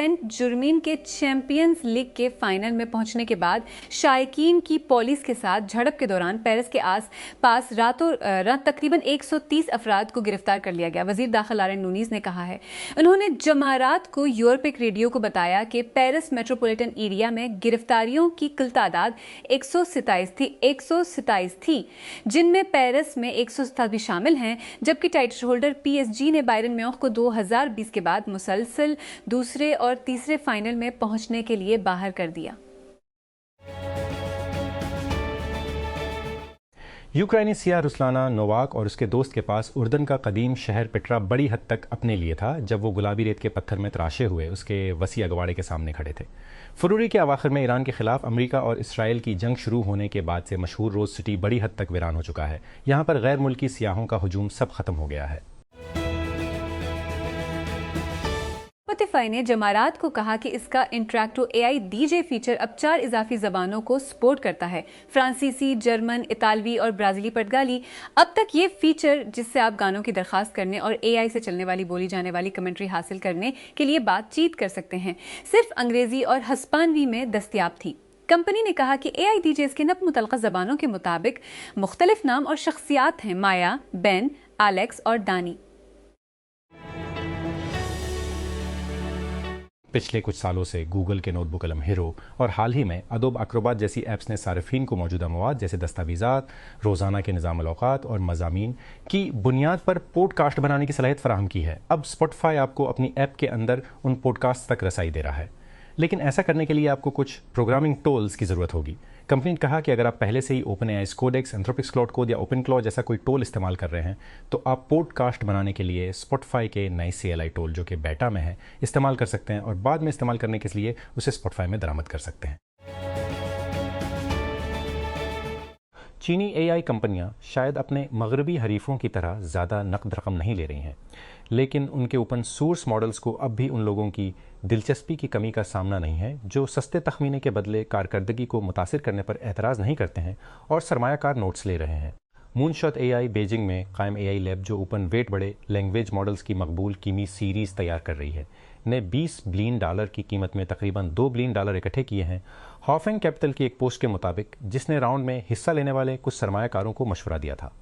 Saint जुर्मीन के champions league के final में पहुंचने के बाद शायकीन की पुलिस के साथ झड़प के दौरान पेरिस के आस पास रातों रात तकरीबन 130 अफराद को गिरफ्तार कर लिया गया। वजीर दाखिला आरिन नूनीज ने कहा है, उन्होंने जमारात को यूरोपिक रेडियो को बताया कि पेरिस मेट्रोपॉलिटन एरिया में गिरफ्तारियों की कुल तादाद 127 थी, जिनमें पेरिस में 107 भी शामिल हैं, जबकि टाइटल होल्डर PSG ने बायरन म्यूनिख को 2020 के बाद मुसलसल दूसरे और तीसरे फाइनल में पहुंचने के लिए बाहर कर दिया। यूक्रेनी सियाह रुस्लाना नोवाक और उसके दोस्त के पास उर्दन का कदीम शहर पेट्रा बड़ी हद तक अपने लिए था जब वो गुलाबी रेत के पत्थर में तराशे हुए उसके वसी अगवाड़े के सामने खड़े थे। फरवरी के अवाखिर में ईरान के खिलाफ अमेरिका और इसराइल की जंग शुरू होने के बाद से मशहूर रोज सिटी बड़ी हद तक वीरान हो चुका है। यहाँ पर गैर मुल्की सियाहों का हुजूम सब खत्म हो गया है। स्पॉटिफाई ने जमारात को कहा कि इसका इंटरैक्टिव AI DJ फीचर अब 4 इजाफी जबानों को सपोर्ट करता है, फ्रांसीसी, जर्मन, इतालवी और ब्राजीली पुर्तगाली। अब तक ये फीचर जिससे आप गानों की दरखास्त करने और AI से चलने वाली बोली जाने वाली कमेंट्री हासिल करने के लिए बातचीत कर सकते हैं, सिर्फ अंग्रेजी और हस्पानवी में दस्तयाब थी। कंपनी ने कहा कि AI DJs के नब मुतल्लका जबानों के मुताबिक मुख्तलिफ नाम और शख्सियात हैं: माया, बेन, एलेक्स और दानी। पिछले कुछ सालों से गूगल के नोटबुक कलम हीरो और हाल ही में अडोब एक्रोबैट जैसी ऐप्स ने सार्फिन को मौजूदा मवाद जैसे दस्तावेज़ात, रोज़ाना के निज़ाम अल-औक़ात और मज़ामीन की बुनियाद पर पॉडकास्ट बनाने की सलाहियत फराहम की है। अब स्पॉटिफाई आपको अपनी ऐप के अंदर उन पॉडकास्ट तक रसाई दे रहा है, लेकिन ऐसा करने के लिए आपको कुछ प्रोग्रामिंग टूल्स की ज़रूरत होगी। कंपनी ने कहा कि अगर आप पहले से ही OpenAI Codex, Anthropic Claude code या ओपनक्लॉ जैसा कोई टूल इस्तेमाल कर रहे हैं तो आप पॉडकास्ट बनाने के लिए स्पॉटिफाई के नए CLI टूल जो कि बेटा में है इस्तेमाल कर सकते हैं और बाद में इस्तेमाल करने के लिए उसे स्पॉटिफाई में दरामद कर सकते हैं। चीनी AI कंपनियां शायद अपने मगरबी हरीफों की तरह ज़्यादा नकद रकम नहीं ले रही हैं, लेकिन उनके ओपन सोर्स मॉडल्स को अब भी उन लोगों की दिलचस्पी की कमी का सामना नहीं है जो सस्ते तखमीने के बदले कारकर्दगी को मुतासिर करने पर एतराज़ नहीं करते हैं और सरमायाकार नोट्स ले रहे हैं। मूनशॉट AI बीजिंग में कायम AI लैब जो ओपन वेट बड़े लैंग्वेज मॉडल्स की मकबूल कीमी सीरीज़ तैयार कर रही है ने $20 बिलियन की कीमत में तकरीबन $2 बिलियन इकट्ठे किए हैं। हॉफिंग कैपिटल की एक पोस्ट के मुताबिक, जिसने राउंड में हिस्सा लेने वाले कुछ सरमायाकारों को मशवरा दिया था।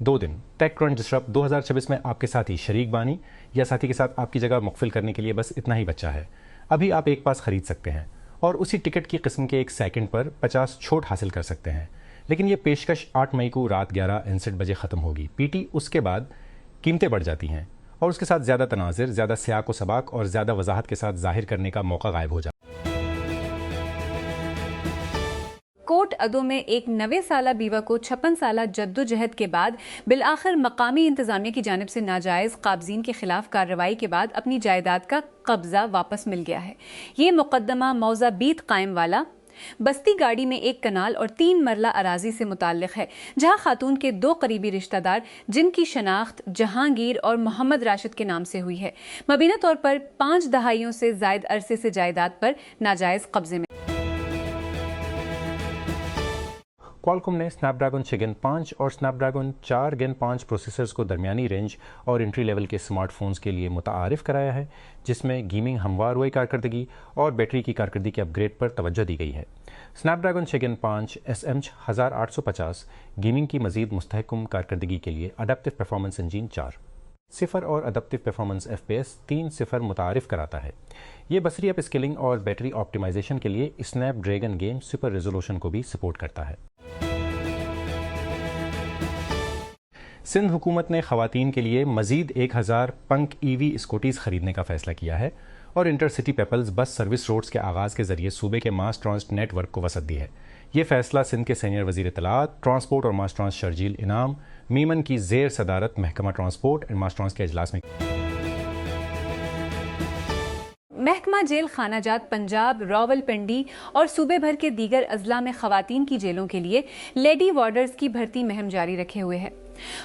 2 दिन टेक क्रंच डिसरप्ट 2026 में आपके साथी शरीक बानी या साथी के साथ आपकी जगह मुख्फिल करने के लिए बस इतना ही बचा है। अभी आप एक पास खरीद सकते हैं और उसी टिकट की किस्म के 1 सेकंड पर 50 छूट हासिल कर सकते हैं, लेकिन ये पेशकश 8 मई को रात 11:59 बजे ख़त्म होगी। PT उसके बाद कीमतें बढ़ जाती हैं और उसके साथ ज़्यादा तनाज़िर, ज़्यादा सियाक व सबाक और ज़्यादा वजाहत के साथ ज़ाहिर करने का मौका गायब हो जाता है। कोट अदो में एक 90 साला बीवा को 56 साला जद्दोजहद के बाद बिलआखिर मकामी इंतजामिया की जानिब से नाजायज़ काबजीन के खिलाफ कार्रवाई के बाद अपनी जायदाद का कब्जा वापस मिल गया है। ये मुकदमा मौजा बीत कायम वाला बस्ती गाड़ी में एक कनाल और 3 मरला अराजी से मुताल्लिक है, जहां खातून के 2 करीबी रिश्तेदार जिनकी शनाख्त जहांगीर और मोहम्मद राशिद के नाम से हुई है, मबीना तौर पर 5 दहाइयों से जायद अरसे से जायदाद पर नाजायज कब्जे में। क्वालकॉम ने स्नैपड्रैगन 6 Gen 5 और स्नैपड्रैगन 4 Gen 5 प्रोसेसर्स को दरमियानी रेंज और एंट्री लेवल के स्मार्टफोन्स के लिए मुतारिफ कराया है, जिसमें गेमिंग, हमवार हुई कारकर्दगी और बैटरी की कारकर्दगी के अपग्रेड पर तवज्जो दी गई है। स्नैपड्रैगन 6 Gen 5 SMH 1850 गेमिंग की मजीद मुस्तहकम कारकर्दगी के लिए अडेप्टिव परफॉर्मेंस इंजन 4 0 और अडेप्टिव परफॉर्मेंस FPS 3.0 मुतारिफ कराता है। ये बसरी अप स्केलिंग और बैटरी ऑप्टिमाइजेशन के लिए स्नैपड्रैगन गेम सुपर रेजोल्यूशन को भी सपोर्ट करता है। सिंध हुकूमत ने ख़वातीन के लिए मज़ीद 1000 पंक EV स्कूटीज़ ख़रीदने का फ़ैसला किया है और intercity people's bus service roads के आगाज़ के ज़रिए सूबे के मास ट्रांसपोर्ट नेटवर्क को वसअत दी है। ये फ़ैसला सिंध के सीनियर वज़ीर इत्तलात, ट्रांसपोर्ट और मास ट्रांस शर्जील इनाम मीमन की ज़ेर सदारत महकमा ट्रांसपोर्ट एंड मास ट्रांस के इजलास में। महकमा जेल खानाजात पंजाब, रावलपिंडी और सूबे भर के दीगर अजला में ख़वातीन की जेलों के लिए लेडी वार्डर्स की भर्ती मुहिम जारी रखे हुए है।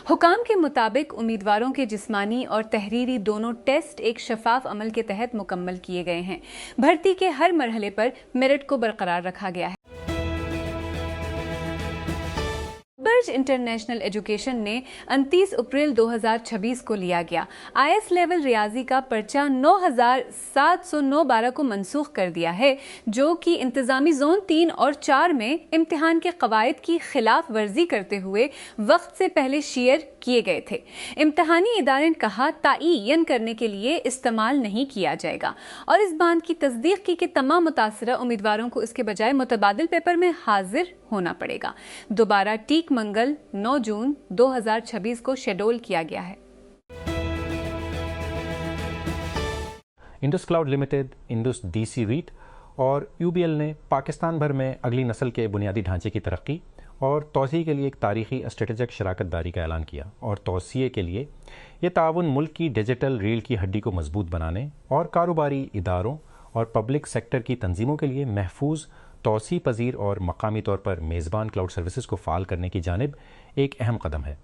हुकाम के मुताबिक उम्मीदवारों के जिस्मानी और तहरीरी दोनों टेस्ट एक शफाफ अमल के तहत मुकम्मल किए गए हैं। भर्ती के हर मरहले पर मेरिट को बरकरार रखा गया है। कैम्ब्रिज इंटरनेशनल एजुकेशन ने 29 अप्रैल 2026 को लिया गया IS लेवल रियाजी का पर्चा 9709/12 को मनसूख कर दिया है, जो कि इंतजामी जोन 3 और 4 में इम्तिहान के कवायद की खिलाफ वर्जी करते हुए वक्त से पहले शेयर किए गए थे। इम्तिहानी इदारे ने कहा तायन करने के लिए इस्तेमाल नहीं किया जाएगा और इस बात की तस्दीक की कि तमाम मुतासरा उम्मीदवारों को इसके बजाय मुतबादिल पेपर में हाजिर होना पड़ेगा। दोबारा टीक मंगल 9 जून 2026 को शेड्यूल किया गया है। Indus Cloud Limited, Indus DC REIT और UBL ने पाकिस्तान भर में अगली नस्ल के बुनियादी ढांचे की तरक्की और तोसी के लिए एक तारीखी स्ट्रेटेजिक शराकत दारी का ऐलान किया और तोसिए के लिए ये ताउन मुल्क की डिजिटल रीढ़ की हड्डी को मजबूत बनाने और कारोबारी इदारों और पब्लिक सेक्टर की तंजीमों के लिए महफूज, तोसी पजीर और मकामी तौर पर मेज़बान क्लाउड सर्विसेज को फ़ाल करने की जानिब एक अहम कदम है।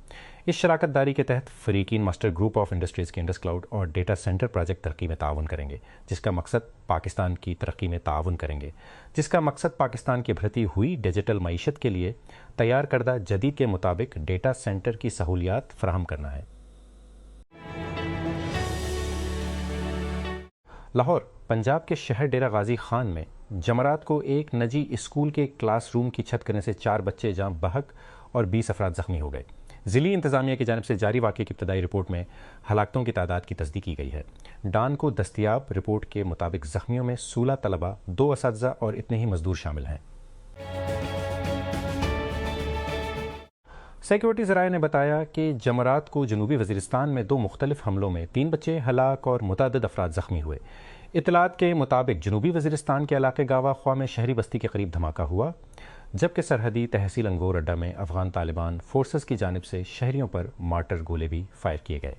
इस शराकत दारी के तहत फ़रीकीन मास्टर ग्रुप ऑफ इंडस्ट्रीज़ के इंडस क्लाउड और डेटा सेंटर प्रोजेक्ट तरक्की में ताउन करेंगे, जिसका मकसद पाकिस्तान की तरक्की में ताउन करेंगे जिसका मकसद पाकिस्तान की बढ़ती हुई डिजिटल मईशत के लिए तैयार करदा जदीद के मुताबिक डेटा सेंटर की सहूलियात फराहम करना है। लाहौर, पंजाब के शहर डेरा गाजी खान में जमरात को एक निजी स्कूल के क्लासरूम की छत गिरने से 4 बच्चे जाँ बहक और 20 अफराद जख्मी हो गए। ज़िली इंतज़ामिया की जानिब से जारी वाक़े की इब्तदाई रिपोर्ट में हलाकतों की तादाद की तस्दीक की गई है। डान को दस्तियाब रिपोर्ट के मुताबिक जख्मियों में 16 तलबा, 2 असातिज़ा और इतने ही मजदूर शामिल हैं। सिक्योरिटी ज़राए ने बताया कि जमरात को जनूबी वज़ीरिस्तान में 2 मुख्तलिफ हमलों में 3 बच्चे हलाक और मुतअद्दिद अफराद जख्मी हुए। इतलात के मुताबिक जनूबी वज़ीरिस्तान के इलाके गावा ख्वा में शहरी बस्ती के करीब धमाका हुआ, जबकि सरहदी तहसील अंगोर अड्डा में अफगान तालिबान फोर्सेस की जानिब से शहरियों पर मार्टर गोले भी फायर किए गए।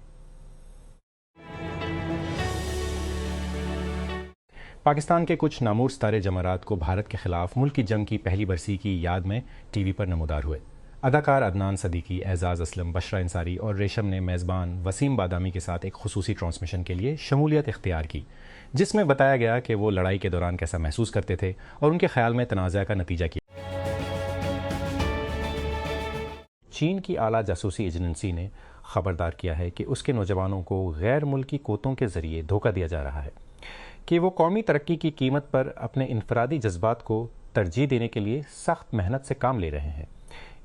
पाकिस्तान के कुछ नामूर सितारे जमरात को भारत के खिलाफ मुल्क की जंग की पहली बरसी की याद में TV पर नमूदार हुए। अदाकार अदनान सदीकी, एजाज असलम, बशरा इंसारी और रेशम ने मेज़बान वसीम बादामी के साथ एक खुसूसी ट्रांसमिशन के लिए शमूलियत इख्तियार की, जिसमें बताया गया कि वो लड़ाई के दौरान कैसा महसूस करते थे और उनके ख्याल में तनाज़ा का नतीजा किया। चीन की आला जासूसी एजेंसी ने खबरदार किया है कि उसके नौजवानों को गैर मुल्की कोतों के ज़रिए धोखा दिया जा रहा है कि वो कौमी तरक्की की कीमत पर अपने इनफरादी जज्बात को तरजीह देने के लिए सख्त मेहनत से काम ले रहे हैं।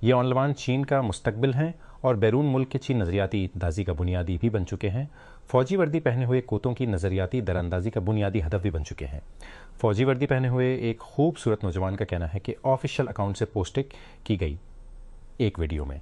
ये नौजवान चीन का मुस्तकबिल हैं और बैरून मुल्क के चीन नज़रियाती इंदाजी का बुनियादी भी बन चुके हैं। फ़ौजी वर्दी पहने हुए कोतों की नज़रियाती दरानंदाजी का बुनियादी हदफ भी बन चुके हैं। फ़ौजी वर्दी पहने हुए एक खूबसूरत नौजवान का कहना है कि ऑफिशियल अकाउंट से पोस्टिंग की गई एक वीडियो में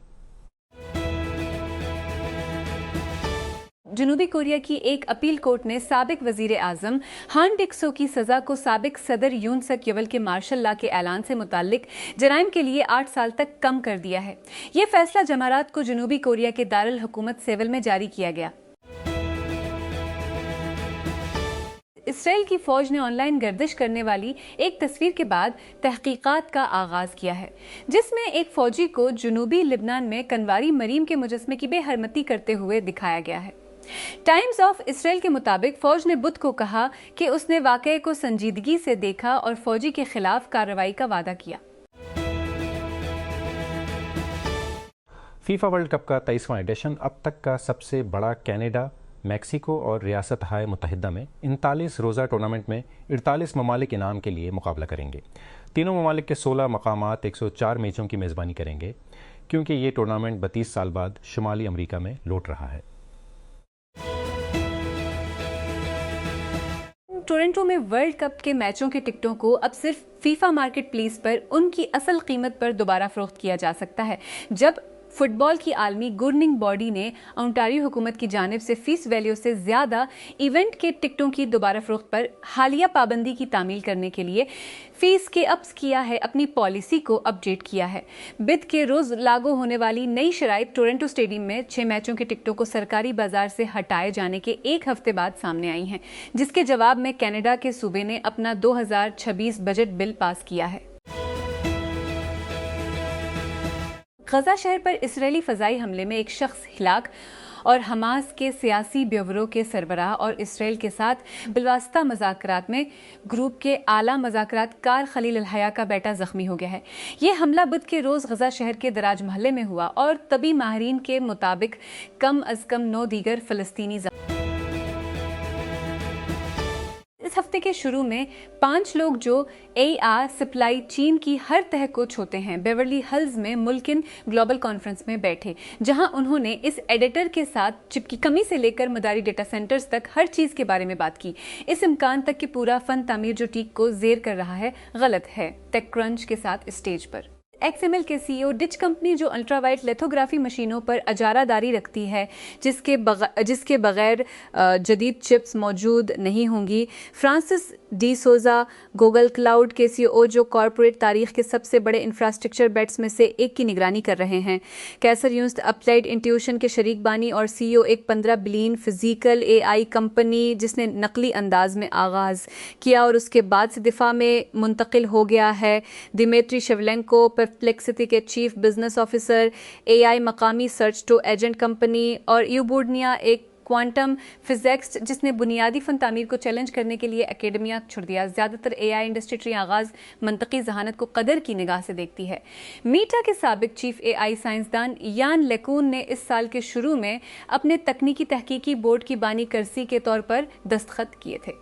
जनूबी कोरिया की एक अपील कोर्ट ने साबिक वजीर आजम हान डिक्सो की सजा को साबिक सदर यून सक येवल के मार्शल लॉ के ऐलान से मुताल्लिक जराइम के लिए 8 साल तक कम कर दिया है। ये फैसला जमारात को जनूबी कोरिया के दारुल हुकूमत सेवल में जारी किया गया। इसराइल की फौज ने ऑनलाइन गर्दिश करने वाली एक तस्वीर के बाद तहकीकात का आगाज किया है, जिसमें एक फौजी को जनूबी लिबनान में कनवारी मरीम के मुजस्मे की बेहरमती करते हुए दिखाया गया है। टाइम्स ऑफ इसराइल के मुताबिक फौज ने बुध को कहा कि उसने वाकये को संजीदगी से देखा और फौजी के खिलाफ कार्रवाई का वादा किया। फीफा वर्ल्ड कप का 23वां एडिशन अब तक का सबसे बड़ा कनाडा, मैक्सिको और रियासत हाय मुत्तहिदा में 39 रोज़ा टूर्नामेंट में 48 ममालिक इनाम के लिए मुकाबला करेंगे। तीनों ममालिक के 16 मकामात 104 मैचों की मेज़बानी करेंगे, क्योंकि ये टूर्नामेंट 32 साल बाद शुमाली अमरीका में लौट रहा है। टोरंटो में वर्ल्ड कप के मैचों के टिकटों को अब सिर्फ फीफा मार्केट प्लेस पर उनकी असल कीमत पर दोबारा फरोख्त किया जा सकता है, जब फुटबॉल की आलमी गवर्निंग बॉडी ने ओंटारियो हुकूमत की जानिब से फीस वैल्यू से ज़्यादा इवेंट के टिकटों की दोबारा फरोख्त पर हालिया पाबंदी की तामील करने के लिए फीस के अप्स किया है, अपनी पॉलिसी को अपडेट किया है। बिद के रोज़ लागू होने वाली नई शराइत टोरंटो स्टेडियम में 6 मैचों के टिकटों को सरकारी बाजार से हटाए जाने के 1 हफ्ते बाद सामने आई हैं, जिसके जवाब में कनाडा के सूबे ने अपना 2026 बजट बिल पास किया है। गजा शहर पर इसराइली फ़ज़ाई हमले में एक शख्स हिलाक और हमास के सियासी ब्यूरो के सरबराह और इसराइल के साथ बिलवास्ता मज़ाकरात में ग्रुप के आला मज़ाकरातकार खलील अल हया का बेटा जख्मी हो गया है। ये हमला बुध के रोज़ गजा शहर के दराज महल्ले में हुआ और तभी माहरीन के मुताबिक कम अज कम 9 दीगर फ़लस्तीनी इस हफ्ते के शुरू में 5 लोग जो AR सप्लाई चीन की हर तह को छूते हैं बेवर्ली हिल्स में मुल्किन ग्लोबल कॉन्फ्रेंस में बैठे, जहां उन्होंने इस एडिटर के साथ चिप की कमी से लेकर मदारी डेटा सेंटर्स तक हर चीज़ के बारे में बात की। इस इम्कान तक कि पूरा फन तामीर जो टीक को जेर कर रहा है गलत है। टेक क्रंच के साथ स्टेज पर XML के CEO डिच कंपनी जो अल्ट्रावाइट लिथोग्राफी मशीनों पर अजारादारी रखती है जिसके बगैर जदीद चिप्स मौजूद नहीं होंगी। फ्रांसिस डी सोजा गूगल क्लाउड के CEO जो कॉरपोरेट तारीख के सबसे बड़े इंफ्रास्ट्रक्चर बेट्स में से एक की निगरानी कर रहे हैं। कैसर यूस्ट अप्लाइड इंट्यूशन के शरीक बानी और CEO एक 15 बिलियन फिजिकल AI कंपनी जिसने नकली अंदाज में आगाज़ किया और उसके बाद से दिफा में मुंतकिल हो गया है। दिमेत्री शेवलेंको परप्लेक्सिटी के चीफ बिजनेस ऑफिसर, AI मकामी सर्च टू एजेंट कंपनी और यूबुर्निया एक क्वांटम फिजिक्स जिसने बुनियादी फन तामीर को चैलेंज करने के लिए एकेडमिया छोड़ दिया। ज़्यादातर AI इंडस्ट्री आगाज़ मंतकी जहानत को कदर की निगाह से देखती है। मीटा के साबिक चीफ AI साइंसदान यान लेकून ने इस साल के शुरू में अपने तकनीकी तहकीकी बोर्ड की बानी करसी के तौर पर दस्तखत किए थे।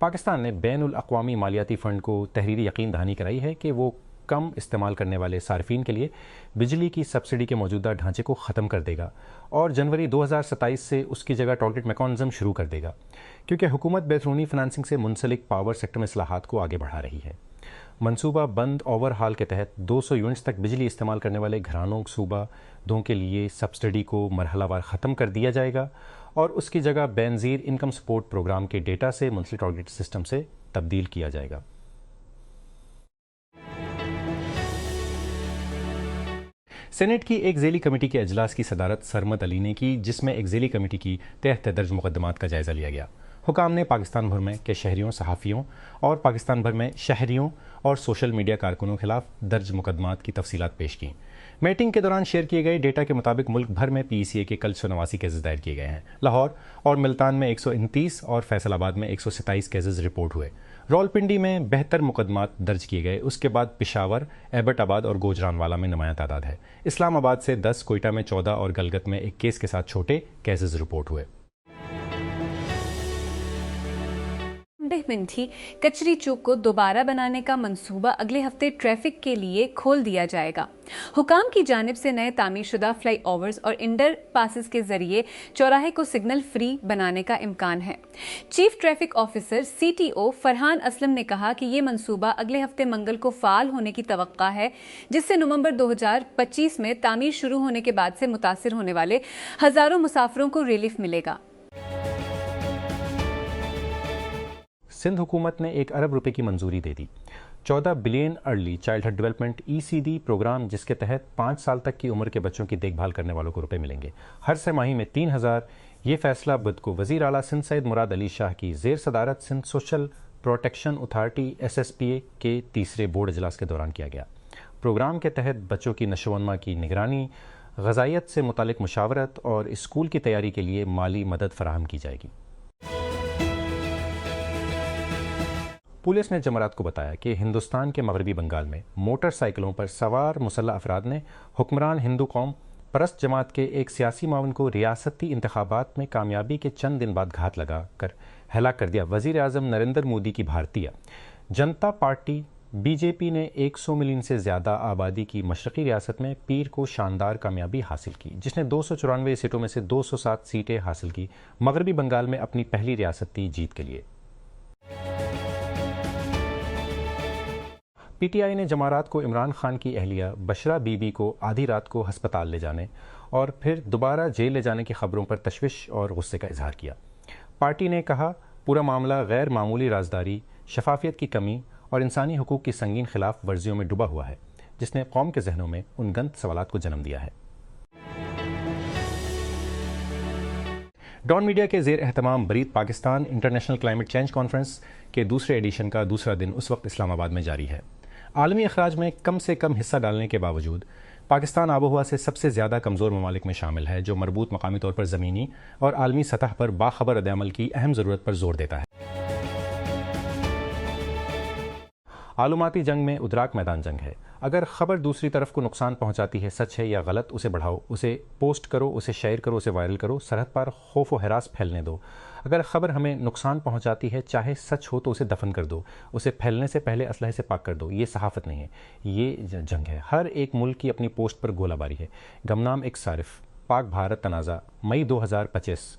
पाकिस्तान ने बैनुल अक़वामी मालियाती फ़ंड को तहरीरी यकीन दहानी कराई है कि वो कम इस्तेमाल करने वाले सार्फिन के लिए बिजली की सब्सिडी के मौजूदा ढांचे को ख़त्म कर देगा और जनवरी 2027 से उसकी जगह टारगेट मैकेनिज़्म शुरू कर देगा, क्योंकि हुकूमत बैरूनी फ़ाइनेंसिंग से मुंसलिक पावर सेक्टर में इस्लाहात को आगे बढ़ा रही है। मनसूबा बंद ओवरहाल के तहत 200 यूनिट्स तक बिजली इस्तेमाल करने वाले घरानों सूबा दों के लिए सब्सिडी को मरहलावार ख़त्म कर दिया जाएगा और उसकी जगह बेनज़ीर इनकम सपोर्ट प्रोग्राम के डेटा से मुंसलिक टारगेट सिस्टम से तब्दील किया जाएगा। सेनेट की एक ज़ेली कमेटी के अजलास की सदारत सरमद अली ने की, जिसमें एक ज़ेली कमेटी की तहत दर्ज मुकदमात का जायज़ा लिया गया। हुकाम ने पाकिस्तान भर में के शहरियों, सहाफ़ियों और पाकिस्तान भर में शहरियों और सोशल मीडिया कारकुनों के खिलाफ दर्ज मुकदमात की तफसीलात पेश की। मीटिंग के दौरान शेयर किए गए डेटा के मुताबिक मुल्क भर में PECA के कल 189 केसेस दायर किए गए हैं। लाहौर और मुल्तान में 129 और फैसलाबाद में 127 केसेस रिपोर्ट हुए। रावलपिंडी में 72 मुकदमात दर्ज किए गए। उसके बाद पिशावर, एबटाबाद और गोजरानवाला में नुमायां तादाद है। इस्लामाबाद से 10, कोयटा में 14 और गलगत में 1 केस के साथ छोटे केसेस रिपोर्ट हुए। मिंटी कचरी चौक को दोबारा बनाने का मंसूबा अगले हफ्ते ट्रैफिक के लिए खोल दिया जाएगा। हुकाम की जानिब से नए तामीरशुदा फ्लाई ओवर्स और इंडर पासेस के जरिए चौराहे को सिग्नल फ्री बनाने का इम्कान है। Chief traffic officer CTO Farhan Aslam ने कहा कि ये मंसूबा अगले हफ्ते मंगल को फाल होने की तवक्का है, जिससे नवंबर 2025 में तामीर शुरू होने के बाद से मुतासिर होने वाले हजारों मुसाफिरों को रिलीफ मिलेगा। सिंध हुकूमत ने 1 अरब रुपए की मंजूरी दे दी। 14 billion early childhood development ECD programme, जिसके तहत 5 साल तक की उम्र के बच्चों की देखभाल करने वालों को रुपए मिलेंगे। हर छमाही में 3000। ये फैसला बुध को वज़ीर आला सिंध सैयद मुराद अली शाह की ज़ेर सदारत Sindh social protection authority SSPA के तीसरे बोर्ड इजलास के दौरान किया गया। प्रोग्राम के तहत बच्चों की नशोवनमा की निगरानी, ग़ज़ाइयत से मुतालिक मुशावरत और स्कूल की तैयारी के लिए माली मदद फराहम की जाएगी। पुलिस ने जमरात को बताया कि हिंदुस्तान के मगरबी बंगाल में मोटरसाइकिलों पर सवार मुसल्लह अफराद ने हुक्मरान हिंदू कौम परस्त जमात के एक सियासी मावन को रियासती इंतखाबात में कामयाबी के चंद दिन बाद घात लगा कर हलाक कर दिया। वज़ीर आज़म नरेंद्र मोदी की भारतीय जनता पार्टी BJP ने 100 मिलियन से ज़्यादा आबादी की मशरक़ी रियासत में पीर को शानदार कामयाबी हासिल की, जिसने 294 सीटों में से 207 सीटें हासिल की। मगरबी बंगाल में अपनी पहली रियासती जीत के लिए PTI ने जमारात को इमरान खान की अहलिया बशरा बीबी को आधी रात को हस्पताल ले जाने और फिर दोबारा जेल ले जाने की खबरों पर तशविश और गुस्से का इजहार किया। पार्टी ने कहा, पूरा मामला गैर मामूली राजदारी, शफाफियत की कमी और इंसानी हुकूक की संगीन खिलाफ वर्जियों में डूबा हुआ है, जिसने कौम के जहनों में उन गंद सवालात को जन्म दिया है। डॉन मीडिया के ज़ेर एहतमाम बरीत Pakistan international climate change conference के दूसरे एडिशन का दूसरा दिन उस वक्त इस्लामाबाद में जारी है। आलमी अखराज में कम से कम हिस्सा डालने के बावजूद पाकिस्तान आबोहवा से सबसे ज़्यादा कमज़ोर ममालिक में शामिल है, जो मरबूत मकामी तौर पर ज़मीनी और आलमी सतह पर बाखबर रद्द-ए-अमल की अहम ज़रूरत पर जोर देता है। आलूमाती जंग में उद्राक मैदान जंग है। अगर खबर दूसरी तरफ को नुकसान पहुंचाती है, सच है या गलत, उसे बढ़ाओ, उसे पोस्ट करो, उसे शेयर करो, उसे वायरल करो, सरहद पर खौफ व हरास फैलने दो। अगर खबर हमें नुकसान पहुंचाती है, चाहे सच हो, तो उसे दफन कर दो, उसे फैलने से पहले असलहे से पाक कर दो। ये सहाफ़त नहीं है, ये जंग है। हर एक मुल्क की अपनी पोस्ट पर गोलाबारी है। गमनाम एक सारिफ, पाक भारत तनाज़ा, मई 2025।